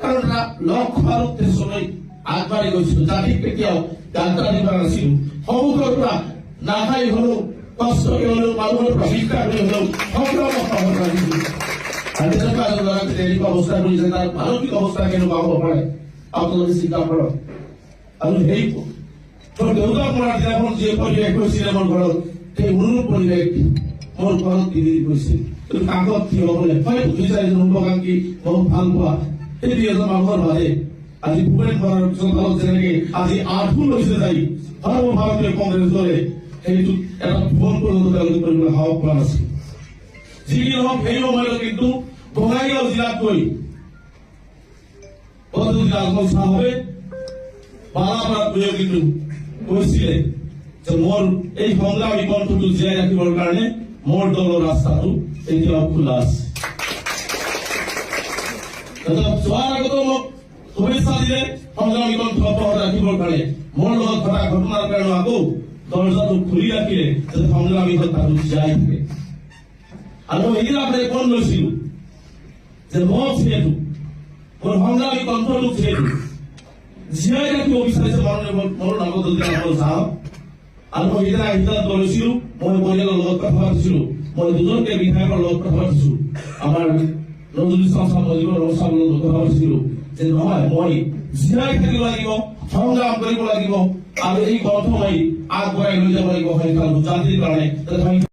কাৰণ লক্ষ্য আৰু উদ্দেশ্যলৈ আগবাঢ়ি গৈছিলো। জাতিক কেতিয়াও যাত্ৰা দিব নাছিলো। সন্মুখৰ পৰা নাখাই হলেও কষ্ট হলেও মানুহৰ পৰা ভিক্ষা কৰি হলেও সংগ্ৰাম অব্যাহত ৰাখিছিলো। আৰু তেনেকুৱা এজন ল'ৰাক এনেকুৱা অৱস্থা কৰিছে, তাৰ মানসিক অৱস্থা কেনেকুৱা হ'ব পাৰে আপোনালোকে চিন্তা কৰক। আৰু সেই দেউতাক মৰাৰ দিনাখন যি পৰিৱেশ হৈছিলে মোৰ ঘৰত, সেই অনুৰূপ পৰিৱেশ মোৰ ঘৰত তিৰি গৈছিল। কাষত থিয় হলে হয় দুই চাৰিজন শুভাকাংক্ষী বহুত ভাল পোৱা সেই দুই এজন মানুহৰ বাবে আজি ভূপেন বৰাৰ চৰকাৰত যেনেকে আজি আঁঠু লৈছে যাই সৰ্বভাৰতীয় কংগ্ৰেছ দলে সেইটো এটা ভুল পৰ্যন্ত তেওঁলোকে কৰিবলৈ সাহস কৰা নাছিল। যি কি নহওক সেই সময়ত কিন্তু বঙাইগাঁও জিলাত গৈ লালমোহন চাহাবে বালাপাৰাত গৈ কিন্তু কৈছিলে যে মোৰ এই সংগ্ৰামী কণ্ঠটো জীয়াই ৰাখিবৰ কাৰণে মোৰ দলৰ ৰাস্তাটো এতিয়াও খোলা আছে। যোৱাৰ আগতো মোক শুভেচ্ছা দিলে সংগ্ৰামী কণ্ঠ অব্যাহত ৰাখিবৰ কাৰণে, মোৰ লগত ঘটা ঘটনাৰ কাৰণে আকৌ দৰ্জাটো খুলি ৰাখিলে যাতে সংগ্ৰামী কণ্ঠটো জীয়াই থাকে। আৰু মই এই ৰাতে কোন লৈছিলো যে মোক যিহেতু মোৰ সংগ্ৰামী কণ্ঠটোক যিহেতু জীয়াই ৰাখিব বিচাৰিছে মোৰ নামত চাওক। আৰু মই সেইদিনা সিদ্ধান্ত লৈছিলো, মই পৰিয়ালৰ লগত কথা পাতিছিলো, মই দুজনকে বিধায়কৰ লগত কথা পাতিছো, আমাৰ নজৰুল ইছলাম ছাৰ মজিবুৰ ৰহমান ছাৰৰ লগত কথা পাতিছিলো যে নহয় মই জীয়াই থাকিব লাগিব, সংগ্ৰাম কৰিব লাগিব আৰু এই কণ্ঠ মই আগবঢ়াই লৈ যাব লাগিব জাতিৰ কাৰণে।